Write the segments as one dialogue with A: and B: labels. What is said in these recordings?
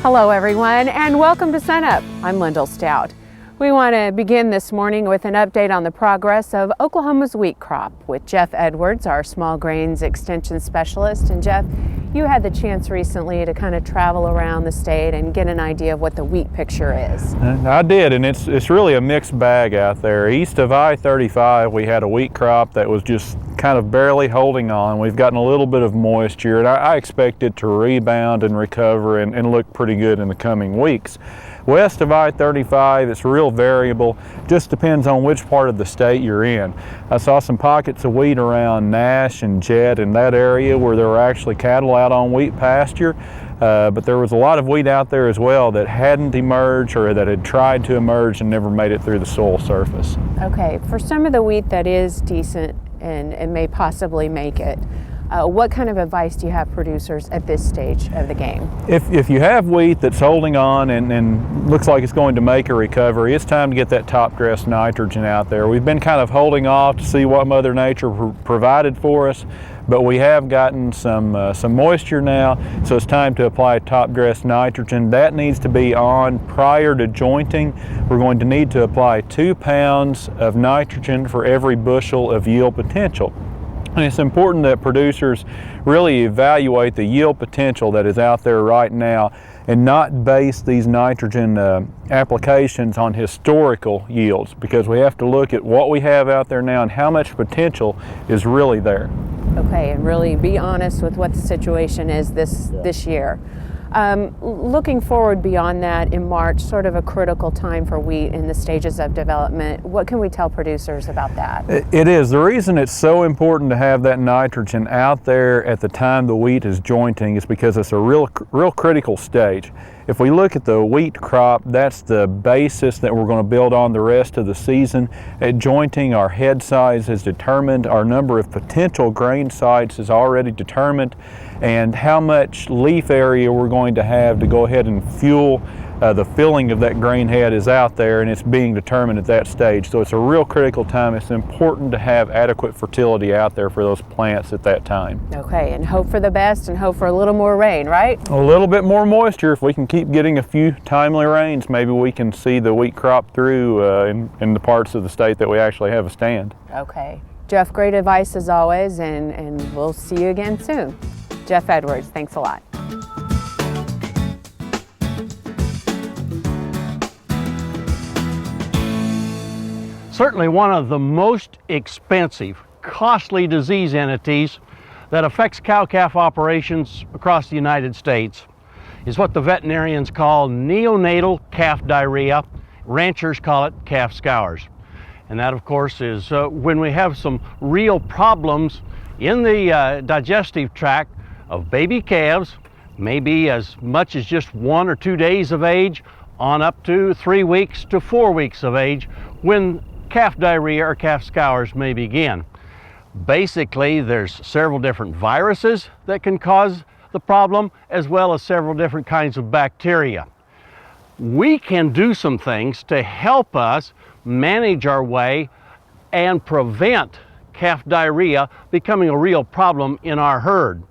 A: Hello everyone, and welcome to SUNUP. I'm Lyndall Stout. We want to begin this morning with an update on the progress of Oklahoma's wheat crop with Jeff Edwards, our small grains extension specialist. And Jeff, you had the chance recently to kind of travel around the state and get an idea of what the wheat picture is.
B: I did, and it's really a mixed bag out there. East of I-35, we had a wheat crop that was just kind of barely holding on. We've gotten a little bit of moisture, and I expect it to rebound and recover and look pretty good in the coming weeks. West of I-35, it's real variable. Just depends on which part of the state you're in. I saw some pockets of wheat around Nash and Jet in that area where there were actually cattle out on wheat pasture. But there was a lot of wheat out there as well that hadn't emerged or that had tried to emerge and never made it through the soil surface.
A: Okay, for some of the wheat that is decent and may possibly make it, what kind of advice do you have producers at this stage of the game?
B: If you have wheat that's holding on and looks like it's going to make a recovery, it's time to get that top dress nitrogen out there. We've been kind of holding off to see what Mother Nature provided for us, but we have gotten some moisture now, so it's time to apply top dress nitrogen. That needs to be on prior to jointing. We're going to need to apply 2 pounds of nitrogen for every bushel of yield potential. And it's important that producers really evaluate the yield potential that is out there right now and not base these nitrogen applications on historical yields, because we have to look at what we have out there now and how much potential is really there.
A: Okay, and really be honest with what the situation is this year. Looking forward beyond that, in March, sort of a critical time for wheat in the stages of development. What can we tell producers about that?
B: It is. The reason it's so important to have that nitrogen out there at the time the wheat is jointing is because it's a real critical stage. If we look at the wheat crop, that's the basis that we're going to build on the rest of the season. At jointing, our head size is determined, our number of potential grain sites is already determined, and how much leaf area we're going to have to go ahead and fuel the filling of that grain head is out there, and it's being determined at that stage. So it's a real critical time. It's important to have adequate fertility out there for those plants at that time.
A: Okay, and hope for the best and hope for a little more rain, right?
B: A little bit more moisture. If we can keep getting a few timely rains, maybe we can see the wheat crop through in the parts of the state that we actually have a stand.
A: Okay. Jeff, great advice as always, and we'll see you again soon. Jeff Edwards, thanks a lot.
C: Certainly one of the most expensive, costly disease entities that affects cow-calf operations across the United States is what the veterinarians call neonatal calf diarrhea. Ranchers call it calf scours. And that, of course, is when we have some real problems in the digestive tract of baby calves, maybe as much as just 1 or 2 days of age on up to 3 weeks to 4 weeks of age, when calf diarrhea or calf scours may begin. Basically, there's several different viruses that can cause the problem, as well as several different kinds of bacteria. We can do some things to help us manage our way and prevent calf diarrhea becoming a real problem in our herd.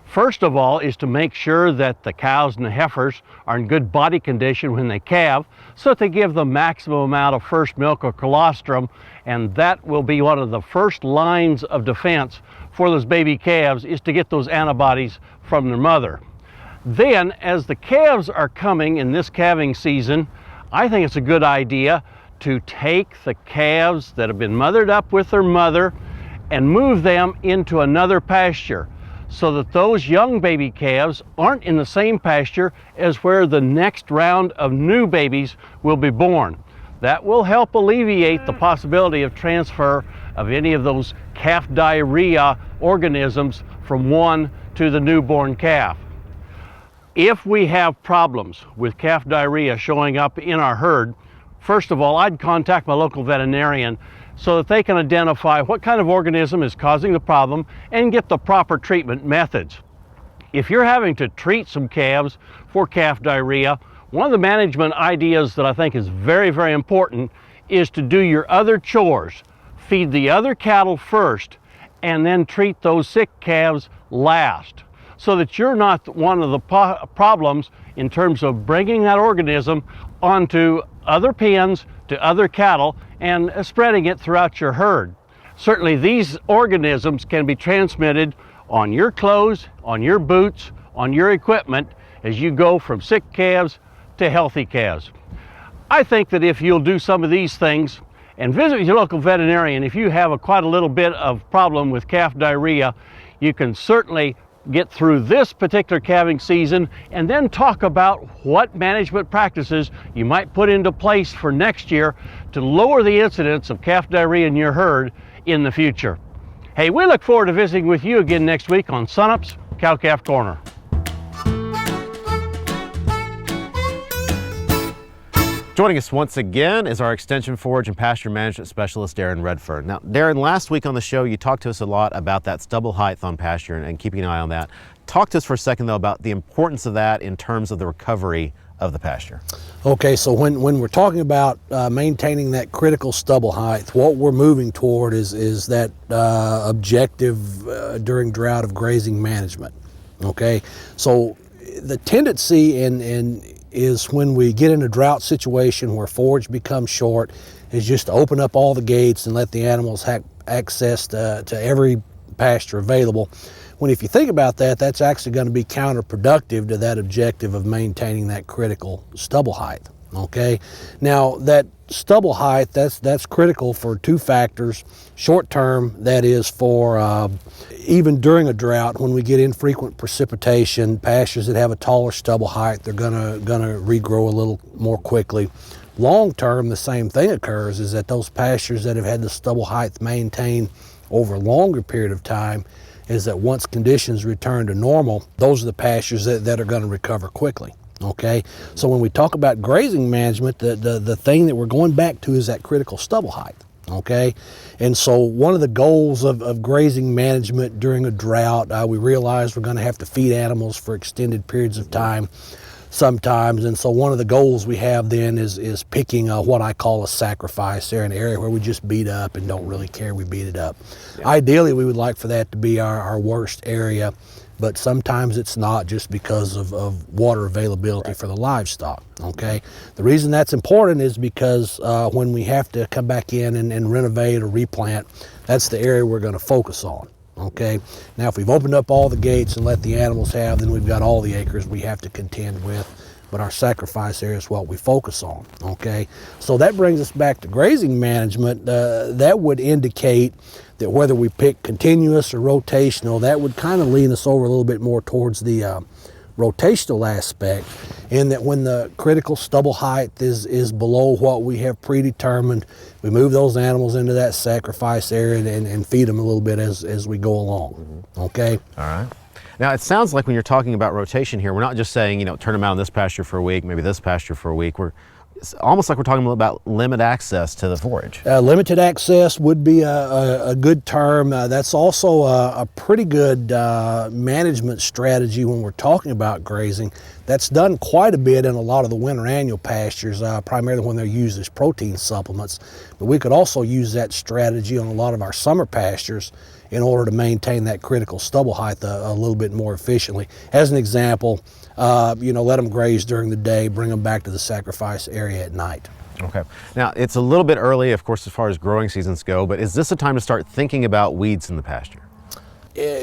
C: First of all is to make sure that the cows and the heifers are in good body condition when they calve, so that they give the maximum amount of first milk or colostrum, and that will be one of the first lines of defense for those baby calves, is to get those antibodies from their mother. Then, as the calves are coming in this calving season, I think it's a good idea to take the calves that have been mothered up with their mother and move them into another pasture, so that those young baby calves aren't in the same pasture as where the next round of new babies will be born. That will help alleviate the possibility of transfer of any of those calf diarrhea organisms from one to the newborn calf. If we have problems with calf diarrhea showing up in our herd, first of all, I'd contact my local veterinarian so that they can identify what kind of organism is causing the problem and get the proper treatment methods. If you're having to treat some calves for calf diarrhea, one of the management ideas that I think is very, very important is to do your other chores. Feed the other cattle first and then treat those sick calves last. so that you're not one of the problems in terms of bringing that organism onto other pens, to other cattle, and spreading it throughout your herd. Certainly these organisms can be transmitted on your clothes, on your boots, on your equipment as you go from sick calves to healthy calves. I think that if you'll do some of these things and visit your local veterinarian, if you have quite a little bit of problem with calf diarrhea, you can certainly get through this particular calving season and then talk about what management practices you might put into place for next year to lower the incidence of calf diarrhea in your herd in the future. Hey, we look forward to visiting with you again next week on SUNUP's Cow-Calf Corner.
D: Joining us once again is our Extension Forage and Pasture Management Specialist, Darren Redfern. Now, Darren, last week on the show, you talked to us a lot about that stubble height on pasture and keeping an eye on that. Talk to us for a second, though, about the importance of that in terms of the recovery of the pasture.
E: Okay, so when we're talking about maintaining that critical stubble height, what we're moving toward is that objective during drought of grazing management. Okay, so the tendency is when we get in a drought situation where forage becomes short, is just to open up all the gates and let the animals have access to every pasture available. When if you think about that, that's actually going to be counterproductive to that objective of maintaining that critical stubble height. Okay, now that stubble height, that's critical for two factors. Short term, that is for even during a drought, when we get infrequent precipitation, pastures that have a taller stubble height, they're gonna regrow a little more quickly. Long term, the same thing occurs, is that those pastures that have had the stubble height maintained over a longer period of time, is that once conditions return to normal, those are the pastures that are going to recover quickly. Okay, so when we talk about grazing management, the thing that we're going back to is that critical stubble height. Okay, and so one of the goals of grazing management during a drought, we realize we're going to have to feed animals for extended periods of time sometimes, and so one of the goals we have then is picking what I call a sacrifice area, an area where we just beat up and don't really care we beat it up. Yeah. Ideally, we would like for that to be our worst area, but sometimes it's not, just because of water availability for the livestock. Okay, the reason that's important is because when we have to come back in and renovate or replant, that's the area we're going to focus on. Okay, now if we've opened up all the gates and let the animals have, then we've got all the acres we have to contend with, but our sacrifice area is what we focus on. Okay, so that brings us back to grazing management. That would indicate that whether we pick continuous or rotational, that would kind of lean us over a little bit more towards the rotational aspect, in that when the critical stubble height is below what we have predetermined, we move those animals into that sacrifice area and feed them a little bit as we go along. Okay?
D: All right. Now, it sounds like when you're talking about rotation here, we're not just saying, turn them out on this pasture for a week, maybe this pasture for a week. It's almost like we're talking about limited access to the forage.
E: Limited access would be a good term. That's also a pretty good management strategy when we're talking about grazing. That's done quite a bit in a lot of the winter annual pastures, primarily when they're used as protein supplements. But we could also use that strategy on a lot of our summer pastures in order to maintain that critical stubble height a little bit more efficiently. As an example, let them graze during the day, bring them back to the sacrifice area at night.
D: Okay. Now, it's a little bit early, of course, as far as growing seasons go, but is this a time to start thinking about weeds in the pasture?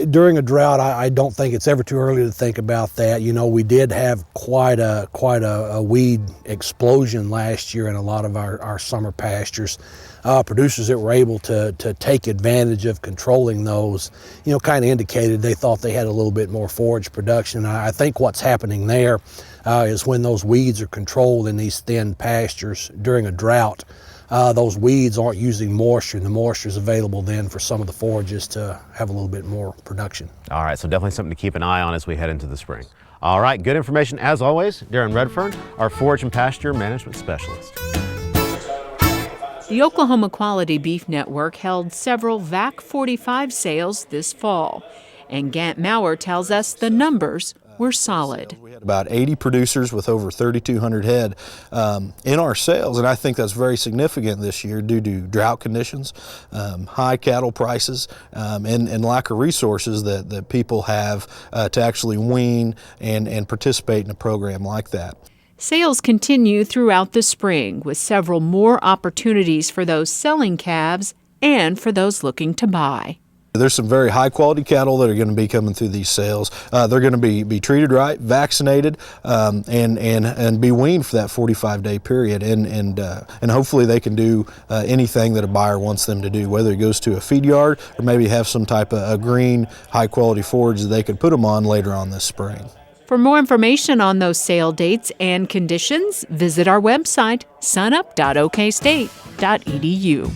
E: During a drought, I don't think it's ever too early to think about that. We did have quite a weed explosion last year in a lot of our summer pastures. Producers that were able to take advantage of controlling those, kind of indicated they thought they had a little bit more forage production. I think what's happening there is when those weeds are controlled in these thin pastures during a drought, those weeds aren't using moisture, and the moisture is available then for some of the forages to have a little bit more production.
D: All right, so definitely something to keep an eye on as we head into the spring. All right, good information as always. Darren Redfern, our Forage and Pasture Management Specialist.
F: The Oklahoma Quality Beef Network held several VAC 45 sales this fall, and Gant Maurer tells us the numbers were solid.
G: We had about 80 producers with over 3,200 head in our sales, and I think that's very significant this year due to drought conditions, high cattle prices, and lack of resources that people have to actually wean and participate in a program like that.
F: Sales continue throughout the spring with several more opportunities for those selling calves and for those looking to buy.
G: There's some very high quality cattle that are going to be coming through these sales. They're going to be treated right, vaccinated, and be weaned for that 45-day period. And hopefully they can do anything that a buyer wants them to do, whether it goes to a feed yard or maybe have some type of a green, high quality forage that they could put them on later on this spring.
F: For more information on those sale dates and conditions, visit our website, sunup.okstate.edu.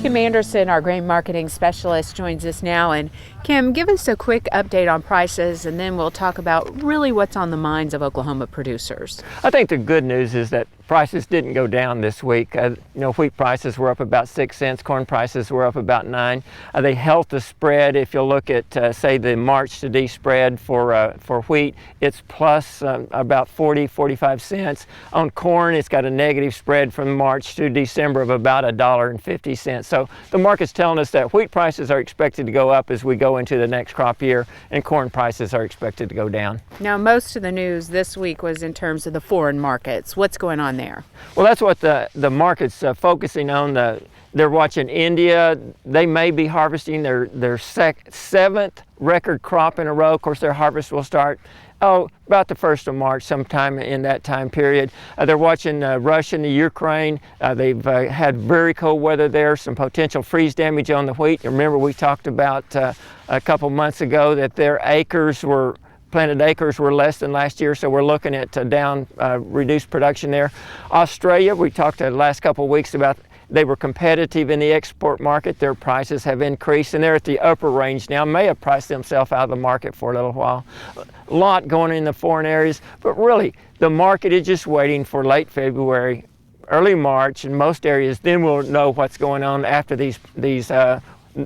A: Kim Anderson, our grain marketing specialist, joins us now. And Kim, give us a quick update on prices, and then we'll talk about really what's on the minds of Oklahoma producers.
H: I think the good news is that prices didn't go down this week. Wheat prices were up about 6 cents, corn prices were up about 9. They held the spread. If you look at, say, the March to D spread for wheat, it's plus about 45 cents. On corn, it's got a negative spread from March to December of about $1.50. So the market's telling us that wheat prices are expected to go up as we go into the next crop year, and corn prices are expected to go down.
A: Now, most of the news this week was in terms of the foreign markets. What's going on there?
H: Well, that's what the market's focusing on. They're watching India. They may be harvesting their seventh record crop in a row. Of course, their harvest will start about the 1st of March, sometime in that time period. They're watching Russia and the Ukraine. They've had very cold weather there, some potential freeze damage on the wheat. Remember, we talked about a couple months ago that their planted acres were less than last year, so we're looking at reduced production there. Australia, we talked the last couple of weeks about they were competitive in the export market. Their prices have increased, and they're at the upper range now. May have priced themselves out of the market for a little while. A lot going in the foreign areas, but really the market is just waiting for late February, early March in most areas. Then we'll know what's going on after the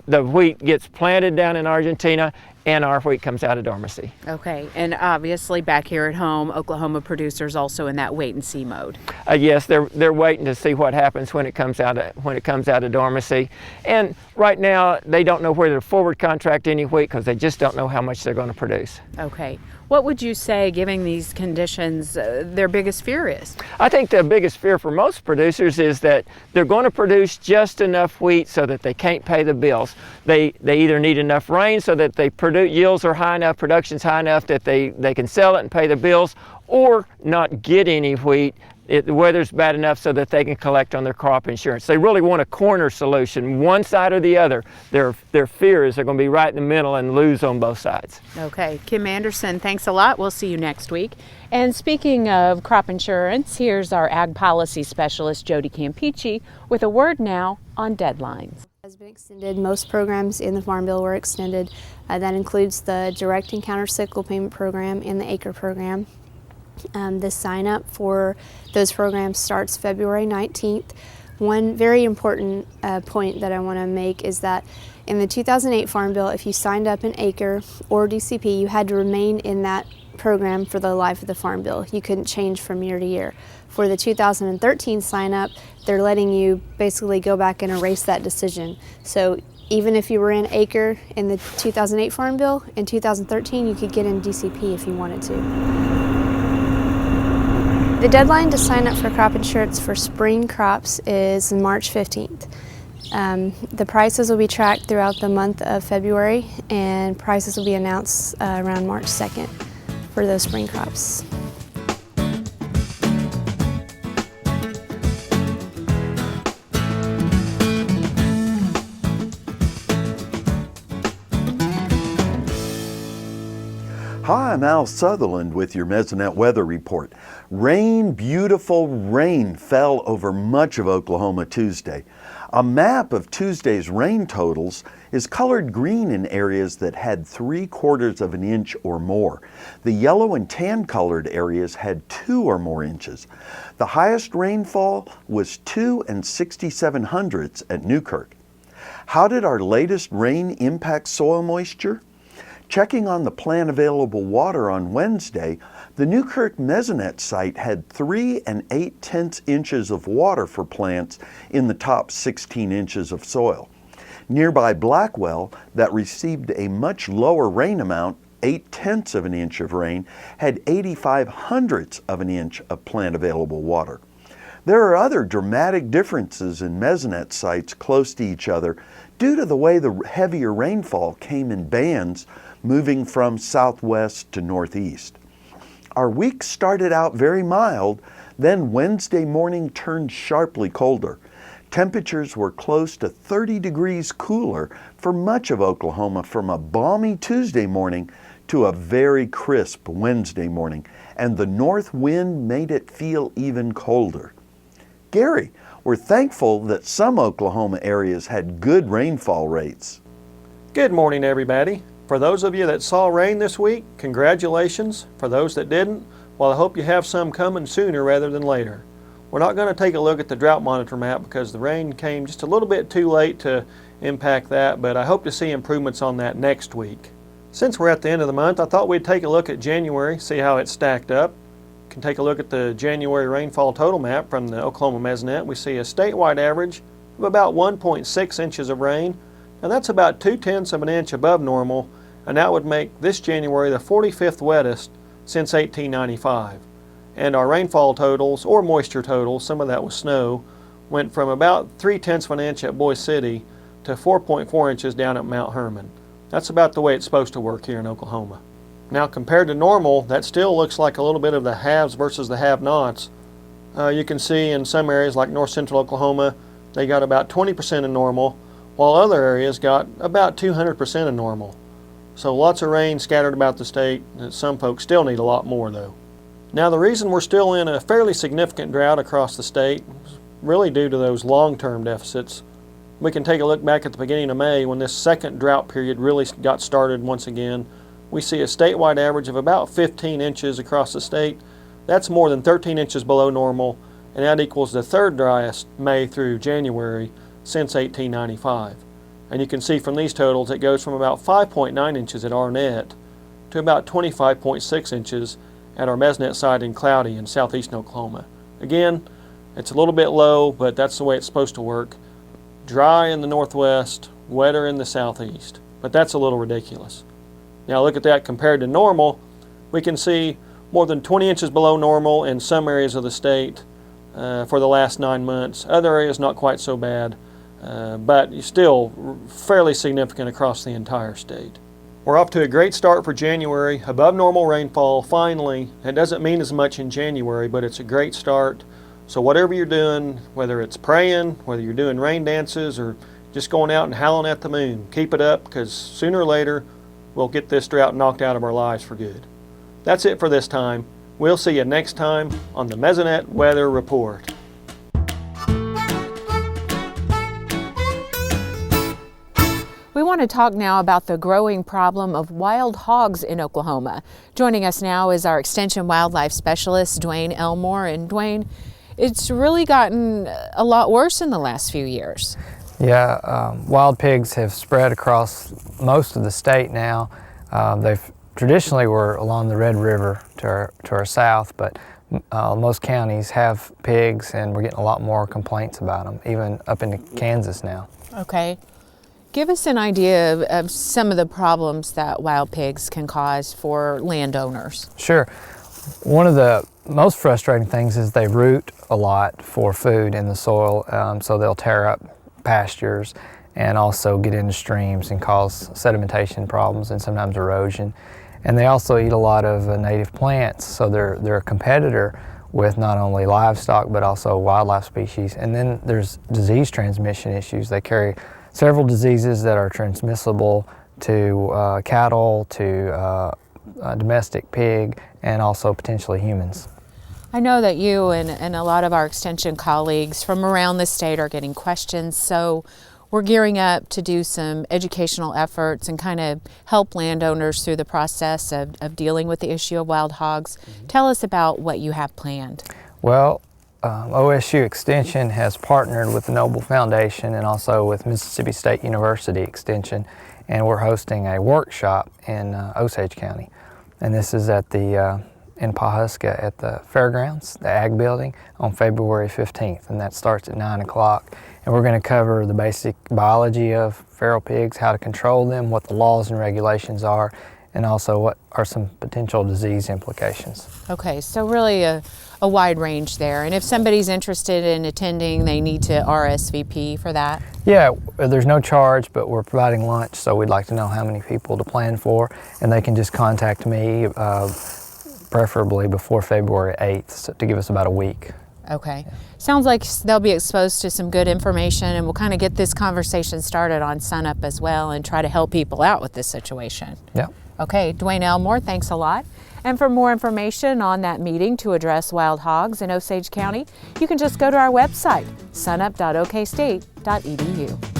H: wheat gets planted down in Argentina and our wheat comes out of dormancy.
A: Okay, and obviously back here at home, Oklahoma producers also in that wait and see mode.
H: Yes, they're waiting to see what happens when it comes out of dormancy. And right now they don't know whether to forward contract any wheat because they just don't know how much they're going to produce.
A: Okay. What would you say, given these conditions, their biggest fear is?
H: I think the biggest fear for most producers is that they're going to produce just enough wheat so that they can't pay the bills. They either need enough rain so that yields are high enough, production's high enough that they can sell it and pay the bills, or not get any wheat. The weather's bad enough so that they can collect on their crop insurance. They really want a corner solution, one side or the other. Their fear is they're going to be right in the middle and lose on both sides.
A: Okay, Kim Anderson, thanks a lot. We'll see you next week. And speaking of crop insurance, here's our ag policy specialist, Jody Campeacci, with a word now on deadlines.
I: Has been extended. Most programs in the Farm Bill were extended. That includes the direct and countercyclical payment program and the acre program. The sign up for those programs starts February 19th. One very important point that I want to make is that in the 2008 Farm Bill, if you signed up an acre or DCP, you had to remain in that program for the life of the Farm Bill. You couldn't change from year to year. For the 2013 sign up, they're letting you basically go back and erase that decision. So even if you were in acre in the 2008 Farm Bill, in 2013 you could get in DCP if you wanted to. The deadline to sign up for crop insurance for spring crops is March 15th. The prices will be tracked throughout the month of February, and prices will be announced around March 2nd for those spring crops.
J: Hi, I'm Al Sutherland with your Mesonet weather report. Rain, beautiful rain, fell over much of Oklahoma Tuesday. A map of Tuesday's rain totals is colored green in areas that had 3/4 of an inch or more. The yellow and tan colored areas had 2 or more inches. The highest rainfall was 2 67/100 at Newkirk. How did our latest rain impact soil moisture? Checking on the plant available water on Wednesday, the Newkirk Mesonet site had 3 8/10 inches of water for plants in the top 16 inches of soil. Nearby Blackwell, that received a much lower rain amount, 8/10 of an inch of rain, had 85/100 of an inch of plant available water. There are other dramatic differences in Mesonet sites close to each other due to the way the heavier rainfall came in bands moving from southwest to northeast. Our week started out very mild, then Wednesday morning turned sharply colder. Temperatures were close to 30 degrees cooler for much of Oklahoma from a balmy Tuesday morning to a very crisp Wednesday morning, and the north wind made it feel even colder. Gary, we're thankful that some Oklahoma areas had good rainfall rates.
K: Good morning, everybody. For those of you that saw rain this week, congratulations. For those that didn't, well, I hope you have some coming sooner rather than later. We're not going to take a look at the drought monitor map because the rain came just a little bit too late to impact that, but I hope to see improvements on that next week. Since we're at the end of the month, I thought we'd take a look at January, see how it stacked up. Can take a look at the January rainfall total map from the Oklahoma Mesonet. We see a statewide average of about 1.6 inches of rain. Now that's about 2/10 of an inch above normal, and that would make this January the 45th wettest since 1895. And our rainfall totals, or moisture totals, some of that was snow, went from about 3/10 of an inch at Boise City to 4.4 inches down at Mount Herman. That's about the way it's supposed to work here in Oklahoma. Now compared to normal, that still looks like a little bit of the haves versus the have-nots. You can see in some areas like north central Oklahoma, they got about 20% of normal, while other areas got about 200% of normal. So lots of rain scattered about the state. Some folks still need a lot more though. Now the reason we're still in a fairly significant drought across the state is really due to those long-term deficits. We can take a look back at the beginning of May when this second drought period really got started once again. We see a statewide average of about 15 inches across the state. That's more than 13 inches below normal, and that equals the third driest May through January since 1895. And you can see from these totals it goes from about 5.9 inches at Arnett to about 25.6 inches at our Mesonet site in Cloudy in southeastern Oklahoma. Again, it's a little bit low, but that's the way it's supposed to work. Dry in the northwest, wetter in the southeast, but that's a little ridiculous. Now look at that compared to normal. We can see more than 20 inches below normal in some areas of the state for the last 9 months. Other areas not quite so bad, but still fairly significant across the entire state. We're off to a great start for January, above normal rainfall finally. It doesn't mean as much in January, but it's a great start. So whatever you're doing, whether it's praying, whether you're doing rain dances, or just going out and howling at the moon, keep it up, because sooner or later we'll get this drought knocked out of our lives for good. That's it for this time. We'll see you next time on the Mesonet Weather Report.
A: We want to talk now about the growing problem of wild hogs in Oklahoma. Joining us now is our Extension Wildlife Specialist, Dwayne Elmore. And Dwayne, it's really gotten a lot worse in the last few years.
L: Yeah, wild pigs have spread across most of the state now. They've traditionally were along the Red River to our south, but most counties have pigs, and we're getting a lot more complaints about them, even up into Kansas now.
A: Okay. Give us an idea of some of the problems that wild pigs can cause for landowners.
L: Sure. One of the most frustrating things is they root a lot for food in the soil, so they'll tear up pastures and also get into streams and cause sedimentation problems and sometimes erosion. And they also eat a lot of native plants, so they're a competitor with not only livestock but also wildlife species. And then there's disease transmission issues. They carry several diseases that are transmissible to cattle, to domestic pig, and also potentially humans.
A: I know that you and a lot of our extension colleagues from around the state are getting questions, so we're gearing up to do some educational efforts and kind of help landowners through the process of dealing with the issue of wild hogs. Tell us about what you have planned.
L: Well, OSU Extension has partnered with the Noble Foundation and also with Mississippi State University Extension, and we're hosting a workshop in Osage County. And this is at in Pawhuska at the fairgrounds, the Ag Building, on February 15th, and that starts at 9 o'clock. And we're going to cover the basic biology of feral pigs, how to control them, what the laws and regulations are, and also what are some potential disease implications.
A: Okay, so really a wide range there. And if somebody's interested in attending, they need to RSVP for that?
L: Yeah, there's no charge, but we're providing lunch, so we'd like to know how many people to plan for, and they can just contact me, preferably before February 8th, to give us about a week.
A: Okay. Sounds like they'll be exposed to some good information, and we'll kind of get this conversation started on SUNUP as well and try to help people out with this situation.
L: Yeah.
A: Okay, Dwayne Elmore, thanks a lot. And for more information on that meeting to address wild hogs in Osage County, you can just go to our website, sunup.okstate.edu.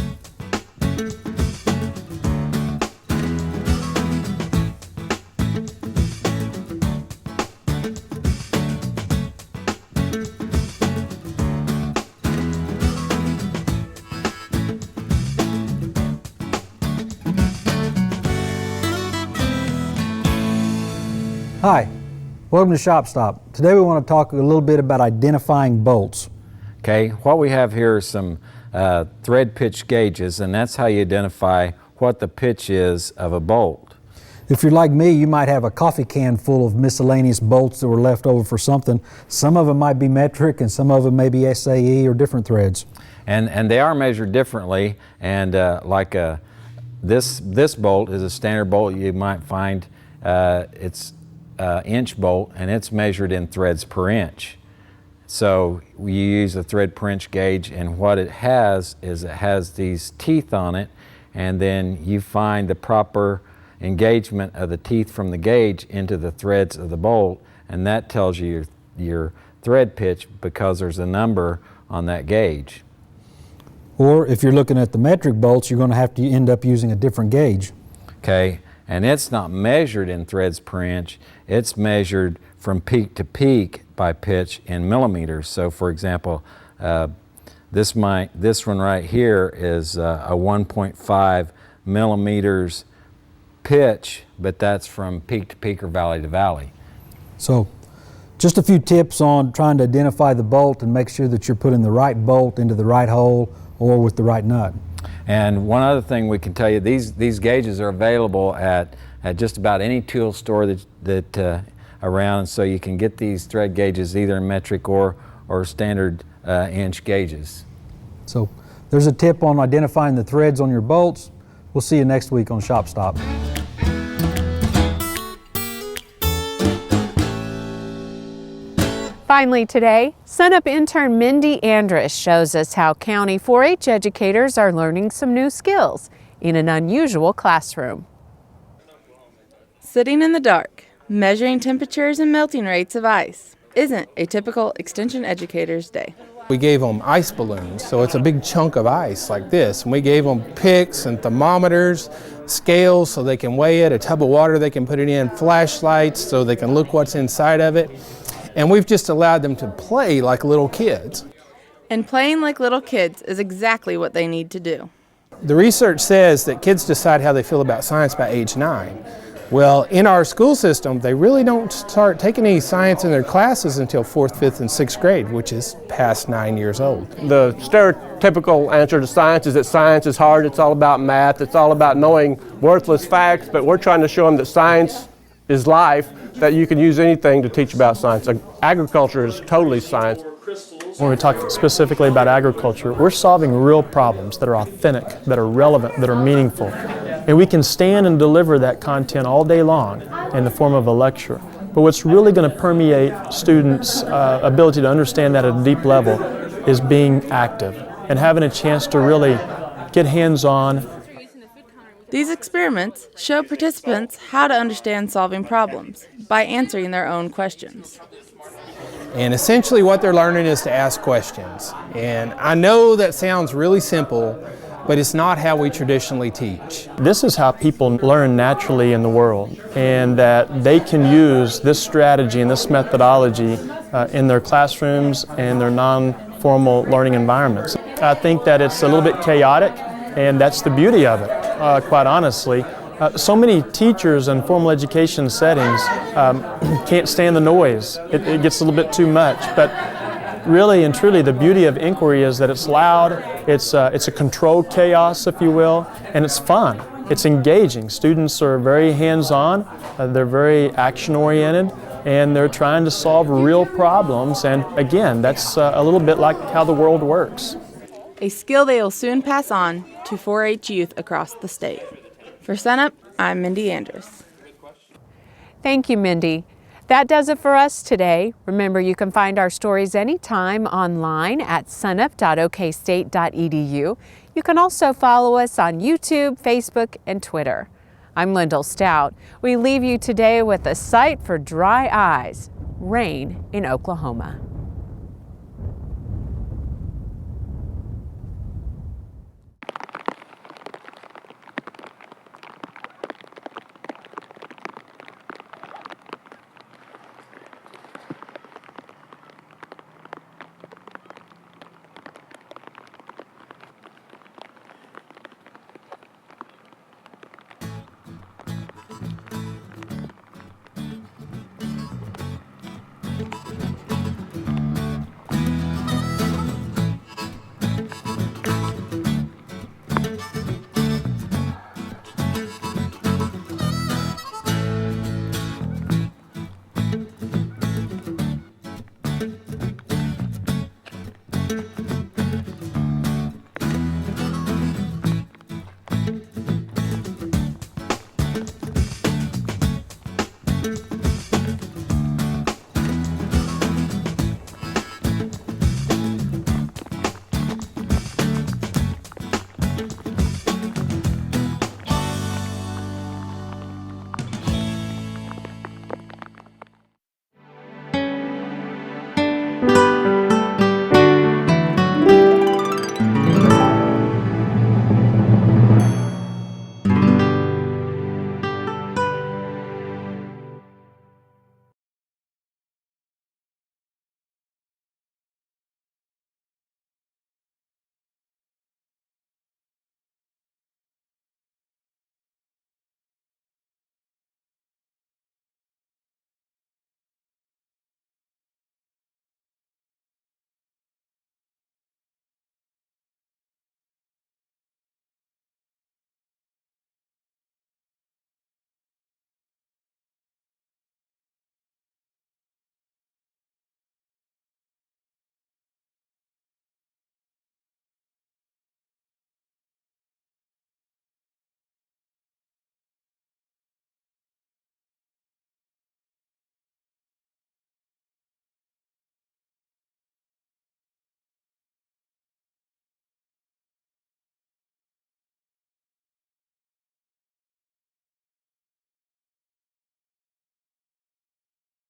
M: Hi, welcome to Shop Stop. Today we want to talk a little bit about identifying bolts.
N: Okay, what we have here is some thread pitch gauges, and that's how you identify what the pitch is of a bolt.
M: If you're like me, you might have a coffee can full of miscellaneous bolts that were left over for something. Some of them might be metric and some of them may be SAE or different threads.
N: And they are measured differently, and this bolt is a standard bolt you might find. It's inch bolt, and it's measured in threads per inch. So you use a thread per inch gauge, and what it has is it has these teeth on it, and then you find the proper engagement of the teeth from the gauge into the threads of the bolt, and that tells you your thread pitch because there's a number on that gauge.
M: Or if you're looking at the metric bolts, you're going to have to end up using a different gauge.
N: Okay, and it's not measured in threads per inch, it's measured from peak to peak by pitch in millimeters. So for example, this one right here is a 1.5 millimeters pitch, but that's from peak to peak or valley to valley.
M: So just a few tips on trying to identify the bolt and make sure that you're putting the right bolt into the right hole or with the right nut.
N: And one other thing we can tell you, these gauges are available at just about any tool store that around, so you can get these thread gauges either in metric or standard inch gauges.
M: So there's a tip on identifying the threads on your bolts. We'll see you next week on Shop Stop.
A: Finally today, SUNUP intern Mindy Andrus shows us how county 4-H educators are learning some new skills in an unusual classroom.
O: Sitting in the dark, measuring temperatures and melting rates of ice isn't a typical extension educator's day.
P: We gave them ice balloons, so it's a big chunk of ice like this. And we gave them picks and thermometers, scales so they can weigh it, a tub of water they can put it in, flashlights so they can look what's inside of it. And we've just allowed them to play like little kids.
O: And playing like little kids is exactly what they need to do.
P: The research says that kids decide how they feel about science by age 9. Well, in our school system, they really don't start taking any science in their classes until 4th, 5th, and 6th grade, which is past 9 years old.
C: The stereotypical answer to science is that science is hard, it's all about math, it's all about knowing worthless facts, but we're trying to show them that science is life, that you can use anything to teach about science. Agriculture is totally science.
Q: When we talk specifically about agriculture, we're solving real problems that are authentic, that are relevant, that are meaningful. And we can stand and deliver that content all day long in the form of a lecture. But what's really going to permeate students' ability to understand that at a deep level is being active and having a chance to really get hands-on.
O: These experiments show participants how to understand solving problems by answering their own questions.
P: And essentially what they're learning is to ask questions. And I know that sounds really simple, but it's not how we traditionally teach.
Q: This is how people learn naturally in the world, and that they can use this strategy and this methodology in their classrooms and their non-formal learning environments. I think that it's a little bit chaotic, and that's the beauty of it, quite honestly. So many teachers in formal education settings can't stand the noise. It gets a little bit too much, but really and truly the beauty of inquiry is that it's loud, it's a controlled chaos, if you will, and it's fun. It's engaging. Students are very hands-on, they're very action-oriented, and they're trying to solve real problems, and again, that's a little bit like how the world works.
O: A skill they will soon pass on to 4-H youth across the state. For SUNUP, I'm Mindy Andrews.
A: Thank you, Mindy. That does it for us today. Remember, you can find our stories anytime online at sunup.okstate.edu. You can also follow us on YouTube, Facebook, and Twitter. I'm Lyndall Stout. We leave you today with a sight for dry eyes: rain in Oklahoma.